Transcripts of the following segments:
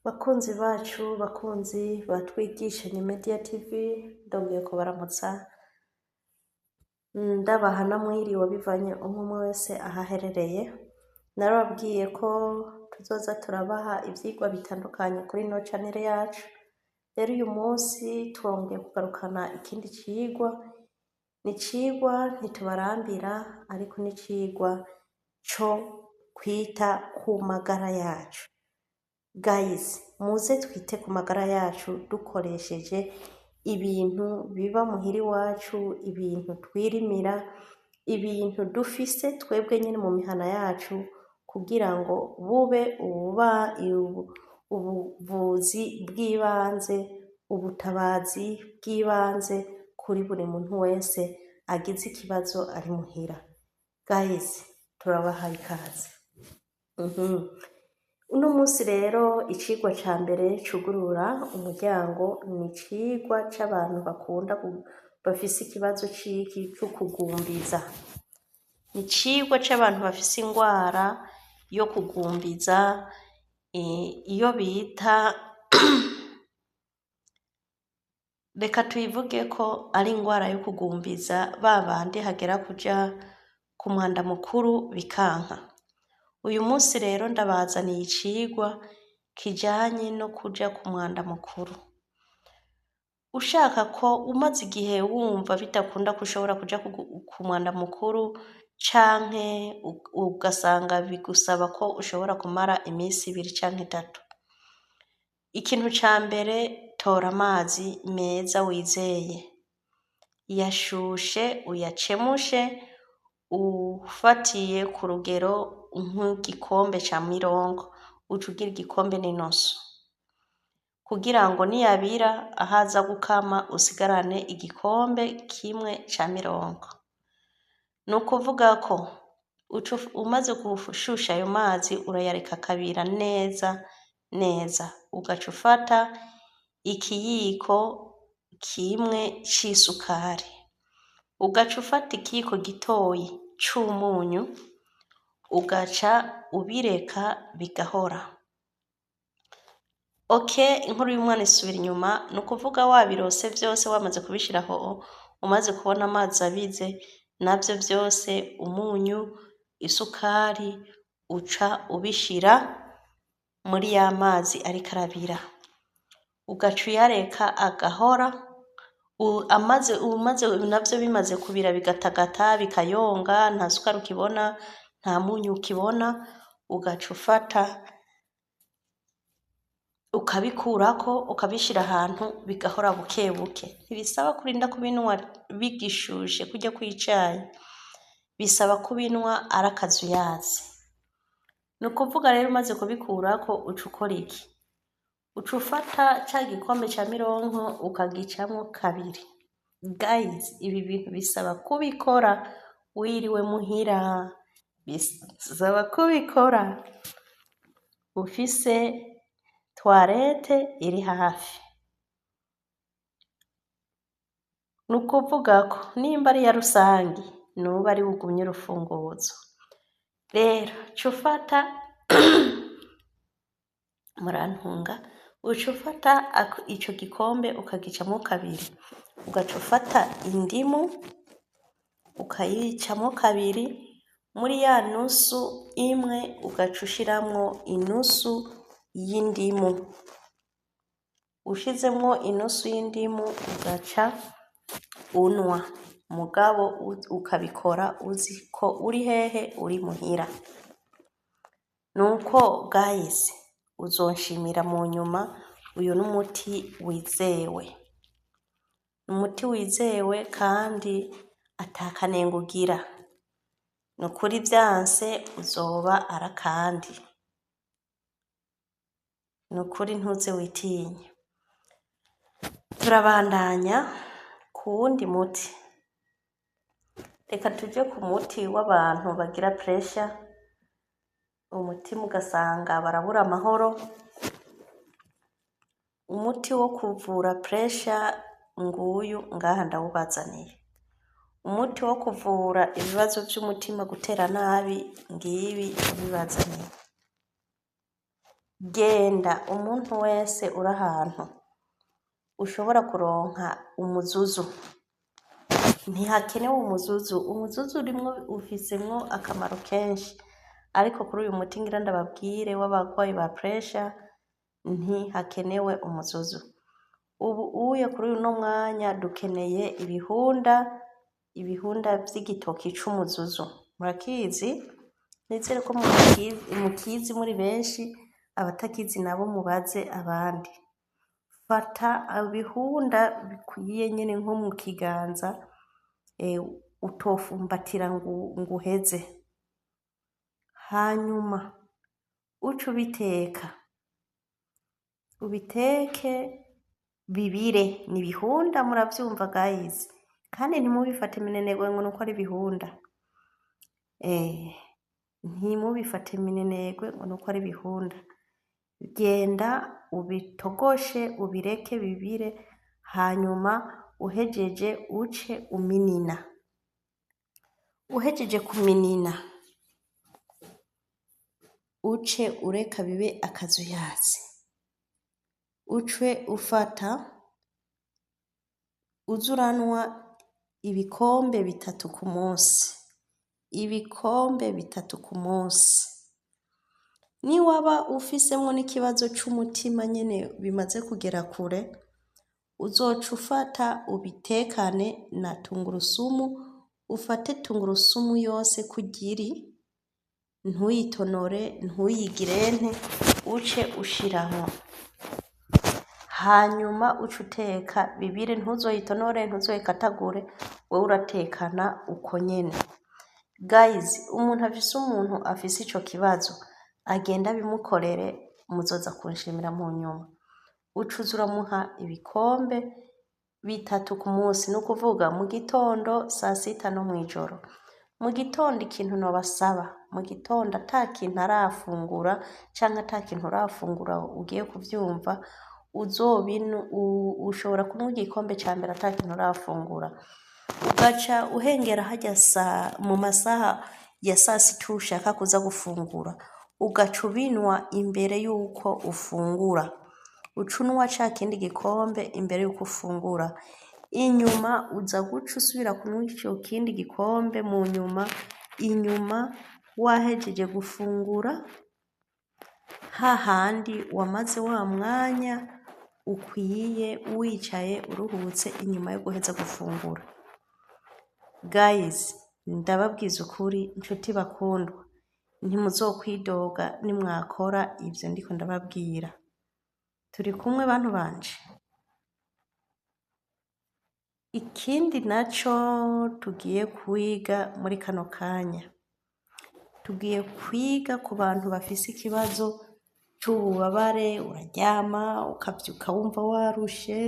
Bakunzi bacu, bakunzi batwigishanye Media TV, ndongeye kubaramutsa ndabaha namwiriwe bivanye umwe wese ahaherereye. Narababwiye ko tuzoza turabaha ivyigwa bitandukanye kuri no channel yacu. Rero uyu munsi twongeye kugarukana ikindi cigwa. Ni cigwa ntitubarambira ariko ni cigwa co kwita ku magara yacu. Guys, muze twite ku magara yacu dukoresheje ibintu biba muhiri wacu, ibintu twirimira, ibintu dufise twebwe nyene mu mihana yacu kugira ngo bube ubuvuzi bw'ibanze, ubutabazi bw'ibanze kuri buri muntu wese agize ikibazo ari muhira. Guys, turabahaye ikaze. Uno munsi rero icigwa ca mbere cugurura umuryango ni icigwa c'abantu bafise ikibazo cyo kugumbiza. Ni icigwa c'abantu bafise ingwara yo kugumbiza, iyo bita reka tuyivuge ko ari ingwara yo kugumbiza, babandi hagera kuja ku mwanda mukuru bikanka. Uyu munsi rero ndabazaniye icigwa kijanye no kuja ku mwanda mukuru. Ushaka ko umaze igihe wumva bidakunda kushobora kuja ku mwanda mukuru canke ugasanga bigusaba ko ushobora kumara iminsi 2 canke 3. Ikintu ca mbere, tora amazi meza wizeye. Yashushe uyacemushe ufatiye ku rugero nk'igikombe ca 50, ucugira igikombe n'inusu. Kugira ngo niyabira ahaza gukama usigarane igikombe kimwe ca 50. Nukuvuga ko umaze gushusha ayo mazi urayareka kabira neza neza. Ugaca ufata ikiyiko kimwe c'isukari. Ugaca ufata ikiyiko gitoyi c'umunyu, ugaca ubireka bigahora. Inkuru y'umwana isubira inyuma, nukuvuga wabirose vyose wamaze kubishiraho, umaze kubona amazi abize navyo vyose, umunyu, isukari, uca ubishira muri ya mazi ariko arabira. Ugaca uyareka agahora, navyo bimaze kubira bigatagata bikayonga, nta sukari ukibona, nta munyu ukibona, ugaca ufata ukabikurako ukabishira ahantu bigahora buke buke. Ntibisaba kurinda kubinwa bigishushe kujya kwicaye, bisaba kubinwa arakazuyazi. Nukuvuga rero umaze kubikurako uca ukora iki? Uca ufata ca gikombe ca 50 ukagicamwo kabiri. Guys, ibi bintu bisaba kubikora wiriwe muhira, bisaba kubikora ufise toilette iri hafi. Nukuvuga ko nimba ari ya rusangi, nuba ari bugumye urufunguzo. Rero cufata murantunga, uca ufata ico gikombe ukagicamwo kabiri. Ugaca ufata indimu ukayicamwo kabiri, muri ya nusu imwe ugaca ushiramwo inusu y'indimu. Ushizemwo inusu y'indimu ugaca unwa, mugabo ukabikora uzi ko uri hehe, uri muhira. Nuko guys, uzonshimira mu nyuma. Uyu n'umuti wizewe, umuti wizewe kandi atakanengo ugira. Nukuri vyanse uzoba arakandi. Nukuri ntuze witinye. Turabandanya ku wundi muti. Reka tuje ku muti w'abantu bagira pressure, umutima ugasanga barabura amahoro. Umuti wo kuvura pressure nguyu ngaha ndawubazaniye. Umuti wo kuvura ibibazo by'umutima gutera nabi ngibi ubibazaniye. genda umuntu wese uri ahantu ushobora kuronka umuzuzu, ntihakenewe umuzuzu urimwo ufisemwo akamaro kenshi, ariko kuri uyu muti ngira ndababwire w'abagwayi ba pressure ntihakenewe umuzuzu. Ubu uye kuri uno mwanya dukeneye ibihunda vy'igitoki c'umuzuzu, murakizi? Nizere ko mukizi muri benshi, abatakizi nabo mubaze abandi. Fata ibihunda bikwiye nyene nko mu kiganza, utofumbatira ngo uheze, hanyuma uce ubiteke bibire. Ni ibihunda muravyumva guys, kandi ntimubifate minenegwe ngo nuko ari ibihunda, ntimubifate minenegwe ngo nuko ari ibihunda. Genda ubitogoshe ubireke bibire, hanyuma uhejeje uce uminina. Uhejeje kuminina uce ureka bibe akazuyazi, uce ufata uze uranwa ibikombe 3 ku munsi, ibikombe 3 ku munsi. Niwaba ufisemwo n'ikibazo c'umutima nyene bimaze kugera kure, uzoca ufata ubitekane na tungurusumu, ufate tungurusumu yose kugiri, ntuyitonore ntuyigirente, uce ushiramwo, hanyuma uce uteka bibire, ntuzoyitonore ntuzoyikatagure, wewe uratekana uko nyene. Guys, umuntu afise ico kibazo agenda bimukorere, muzoza kunshimira mu nyuma. Ucuza uramuha ibikombe 3 ku munsi, nukuvuga mu gitondo, saa sita no mw'ijoro. Mu gitondo ikintu nobasaba, mu gitondo ata kintu arafungura canke ata kintu urafungura ugiye kuvyumva, ushobora kunywa igikombe ca mbere ata kintu urafungura, ugaca uhengera harya mu masaha ya sasita ushaka kuza gufungura, ugaca ubinwa imbere yuko ufungura, uca unwa ca kindi gikombe imbere yuko ufungura. Inyuma uza guca usubira kunywa ico kindi gikombe mu nyuma, inyuma wahejeje gufungura, hahandi wamaze wa mwanya ukwiye wicaye uruhutse inyuma yo guheza gufungura. Guys, ndababwiza ukuri inshuti bakundwa, ntimuzokwidoga nimwakora ivyo ndiko ndababwira. Turi kumwe bantu banje? Ikindi naco tugiye kwiga muri kano kanya, tugiye kwiga ku bantu bafise ikibazo c'ububabare, uraryama ukavyuka wumva warushe,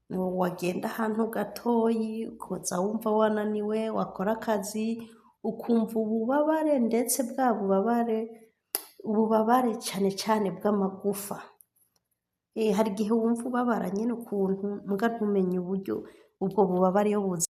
wagenda ahantu gatoyi ukoza wumva wananiwe, wakora akazi ukumva ububabare, ndetse bwa ububabare cane cane bw'amagufa. Hari igihe wumva ubabara nyene ukuntu muga ntumenye uburyo ubwo bubabare iyo buza